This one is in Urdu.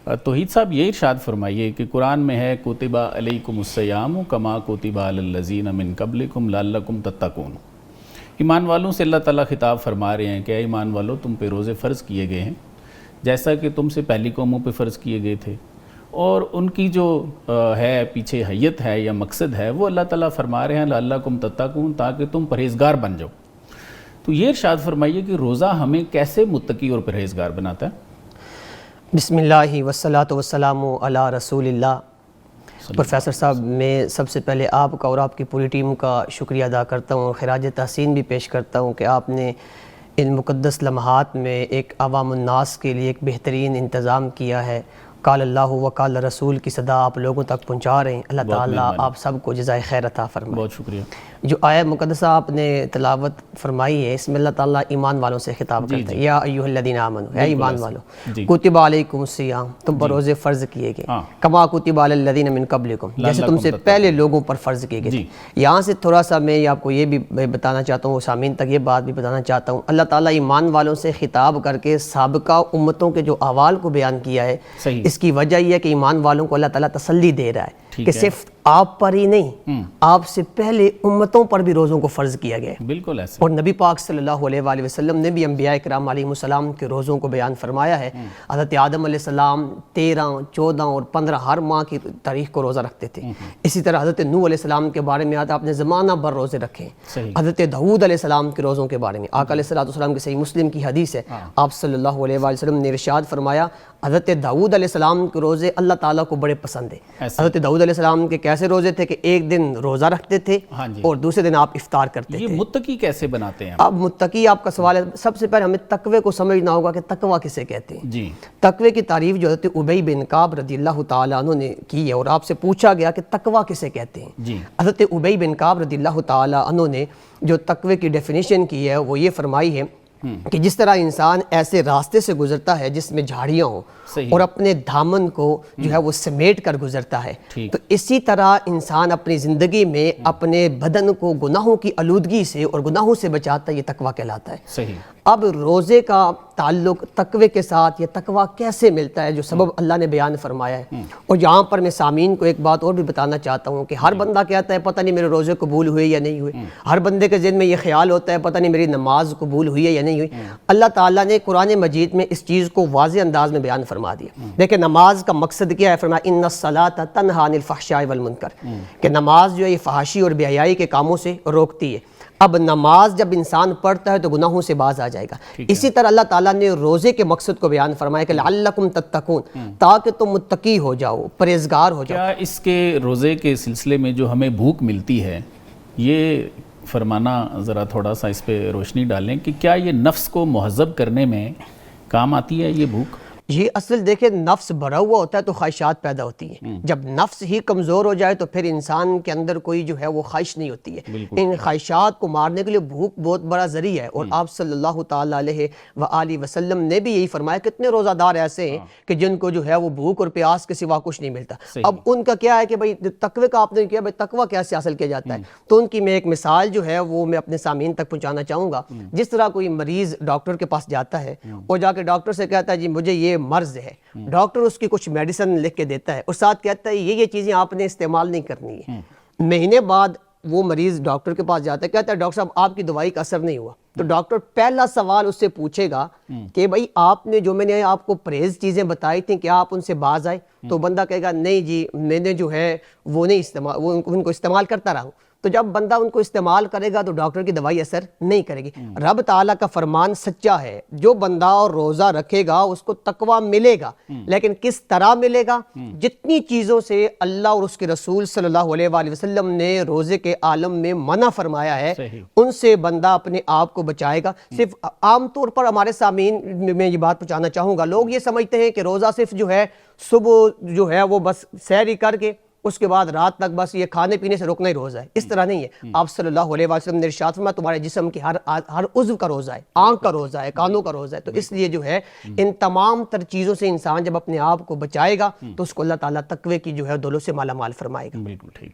توحید صاحب یہ ارشاد فرمائیے کہ قرآن میں ہے کتب علیکم الصیام کما کتب علی الذین من قبلکم لعلکم تتقون۔ ایمان والوں سے اللہ تعالیٰ خطاب فرما رہے ہیں کہ اے ایمان والوں تم پہ روزے فرض کیے گئے ہیں جیسا کہ تم سے پہلی قوموں پہ فرض کیے گئے تھے، اور ان کی جو ہے پیچھے حیت ہے یا مقصد ہے وہ اللہ تعالیٰ فرما رہے ہیں لعلکم تتقون، تاکہ تم پرہیزگار بن جاؤ۔ تو یہ ارشاد فرمائیے کہ روزہ ہمیں کیسے متقی اور پرہیزگار بناتا ہے؟ بسم اللہ والصلاۃ والسلام علی رسول اللہ۔ پروفیسر صاحب، میں سب سے پہلے آپ کا اور آپ کی پوری ٹیم کا شکریہ ادا کرتا ہوں، خراج تحسین بھی پیش کرتا ہوں کہ آپ نے ان مقدس لمحات میں ایک عوام الناس کے لیے ایک بہترین انتظام کیا ہے۔ قال اللہ و قال رسول کی صدا آپ لوگوں تک پہنچا رہے ہیں۔ اللہ تعالیٰ آپ سب کو جزائے خیر عطا فرمائے۔ بہت شکریہ۔ جو آیت مقدسہ آپ نے تلاوت فرمائی ہے اس میں اللہ تعالیٰ ایمان والوں سے خطاب کرتا ہے، یا ایھا الذین آمنوا، اے ایمان والو، کتب علیکم الصیام، تم پر روزے فرض کیے گئے، کما کتب علی الذین من قبلکم، جیسے تم سے پہلے لوگوں پر فرض کیے گئے تھے۔ یہاں سے تھوڑا سا میں آپ کو یہ بھی بتانا چاہتا ہوں، سامعین تک یہ بات بھی بتانا چاہتا ہوں، اللہ تعالیٰ ایمان والوں سے خطاب کر کے سابقہ امتوں کے جو احوال کو بیان کیا ہے، اس کی وجہ یہ ہے کہ ایمان والوں کو اللہ تعالیٰ تسلی دے رہا ہے کہ صرف آپ پر ہی نہیں، آپ سے پہلے امتوں پر بھی روزوں کو فرض کیا گیا ہے۔ بالکل ایسے، اور نبی پاک صلی اللہ علیہ وآلہ وسلم نے بھی انبیاء کرام علیہ السلام کے روزوں کو بیان فرمایا ہے۔ حضرت آدم علیہ السلام 13، 14 اور 15 ہر ماہ کی تاریخ کو روزہ رکھتے تھے۔ اسی طرح حضرت نوح علیہ السلام کے بارے میں آتا آپ نے زمانہ بھر روزے رکھے۔ حضرت داؤد علیہ السلام کے روزوں کے بارے میں آقا علیہ السلام کی صحیح مسلم کی حدیث ہے، آپ صلی اللہ علیہ وآلہ وسلم نے ارشاد فرمایا حضرت داؤد علیہ السلام کے روزے اللہ تعالیٰ کو بڑے پسند ہیں۔ حضرت داؤد علیہ السلام کے کیسے روزے تھے کہ ایک دن روزہ رکھتے تھے اور دوسرے دن آپ افطار کرتے تھے۔ یہ متقی کیسے بناتے ہیں؟ اب متقی آپ کا سوال ہے، سب سے پہلے ہمیں تقوی کو سمجھنا ہوگا کہ تقوی کسے کہتے ہیں۔ تقوی کی تعریف جو حضرت ابی بن کعب رضی اللہ تعالیٰ عنہ نے کی ہے، اور آپ سے پوچھا گیا کہ تقوی کسے کہتے ہیں۔ حضرت ابی بن کعب رضی اللہ تعالیٰ عنہ نے جو تقوی کی ڈیفینیشن کی ہے وہ یہ فرمائی ہے کہ جس طرح انسان ایسے راستے سے گزرتا ہے جس میں جھاڑیاں ہوں اور اپنے دامن کو جو ہے وہ سمیٹ کر گزرتا ہے، تو اسی طرح انسان اپنی زندگی میں اپنے بدن کو گناہوں کی آلودگی سے اور گناہوں سے بچاتا ہے، یہ تقویٰ کہلاتا ہے۔ اب روزے کا تعلق تقوی کے ساتھ، یہ تقویٰ کیسے ملتا ہے، جو سبب اللہ نے بیان فرمایا ہے۔ اور یہاں پر میں سامعین کو ایک بات اور بھی بتانا چاہتا ہوں کہ ہر بندہ کہتا ہے پتہ نہیں میرے روزے قبول ہوئے یا نہیں ہوئے، ہر بندے کے ذہن میں یہ خیال ہوتا ہے پتہ نہیں میری نماز قبول ہوئی ہے یا نہیں ہوئی۔ اللہ تعالیٰ نے قرآن مجید میں اس چیز کو واضح انداز میں بیان فرما دیا۔ دیکھیں نماز کا مقصد کیا ہے، فرمایا ان الصلاۃ تنہی عن الفحشاء والمنکر، کہ نماز جو ہے یہ فحاشی اور بے حیائی کے کاموں سے روکتی ہے۔ اب نماز جب انسان پڑھتا ہے تو گناہوں سے باز آ جائے گا۔ اسی طرح اللہ تعالیٰ نے روزے کے مقصد کو بیان فرمایا کہ لعلکم تتقون، تاکہ تم متقی ہو جاؤ، پرہیزگار ہو جاؤ۔ کیا اس کے روزے کے سلسلے میں جو ہمیں بھوک ملتی ہے، یہ فرمانا ذرا تھوڑا سا اس پہ روشنی ڈالیں کہ کیا یہ نفس کو مہذب کرنے میں کام آتی ہے یہ بھوک؟ یہ اصل دیکھیں نفس بھرا ہوا ہوتا ہے تو خواہشات پیدا ہوتی ہیں، جب نفس ہی کمزور ہو جائے تو پھر انسان کے اندر کوئی جو ہے وہ خواہش نہیں ہوتی ہے۔ ان خواہشات کو مارنے کے لیے بھوک بہت بڑا ذریعہ ہے، اور آپ صلی اللہ تعالیٰ علیہ وآلہ وسلم نے بھی یہی فرمایا، کتنے روزہ دار ایسے ہیں کہ جن کو جو ہے وہ بھوک اور پیاس کے سوا کچھ نہیں ملتا۔ اب ان کا کیا ہے کہ بھائی تقوی کا آپ نے کیا، بھائی تقوی کیسے حاصل کیا جاتا ہے، تو ان کی میں ایک مثال جو ہے وہ میں اپنے سامعین تک پہنچانا چاہوں گا۔ جس طرح کوئی مریض ڈاکٹر کے پاس جاتا ہے اور جا کے ڈاکٹر سے کہتا ہے جی مجھے یہ مرض ہے، ڈاکٹر اس کی کچھ میڈیسن لکھ کے دیتا ہے اور ساتھ کہتا ہے یہ چیزیں آپ نے استعمال نہیں کرنی ہے۔ مہینے بعد وہ مریض ڈاکٹر کے پاس جاتا ہے، کہتا ہے ڈاکٹر صاحب آپ کی دوائی کا اثر نہیں ہوا، تو ڈاکٹر پہلا سوال اس سے پوچھے گا کہ بھائی آپ نے جو میں نے آپ کو پرہیز چیزیں بتائی تھیں کیا آپ ان سے باز آئے؟ تو بندہ کہے گا نہیں جی میں نے جو ہے وہ نہیں استعمال، وہ ان کو استعمال کرتا رہا ہوں۔ تو جب بندہ ان کو استعمال کرے گا تو ڈاکٹر کی دوائی اثر نہیں کرے گی۔ رب تعالیٰ کا فرمان سچا ہے، جو بندہ روزہ رکھے گا اس کو تقویٰ ملے گا، لیکن کس طرح ملے گا؟ جتنی چیزوں سے اللہ اور اس کے رسول صلی اللہ علیہ وآلہ وسلم نے روزے کے عالم میں منع فرمایا ہے ان سے بندہ اپنے آپ کو بچائے گا۔ صرف عام طور پر ہمارے سامعین میں یہ بات پہنچانا چاہوں گا، لوگ یہ سمجھتے ہیں کہ روزہ صرف جو ہے صبح جو ہے وہ بس سحری کر کے اس کے بعد رات تک بس یہ کھانے پینے سے روکنا ہی روزہ ہے، اس طرح نہیں ہے۔ آپ صلی اللہ علیہ وسلم نے ارشاد فرمایا تمہارے جسم کی ہر عضو کا روزہ ہے، آنکھ کا روزہ ہے، کانوں کا روزہ ہے، تو اس لیے جو ہے ان تمام تر چیزوں سے انسان جب اپنے آپ کو بچائے گا تو اس کو اللہ تعالیٰ تقوی کی جو ہے دولوں سے مالا مال فرمائے گا۔ بالکل ٹھیک۔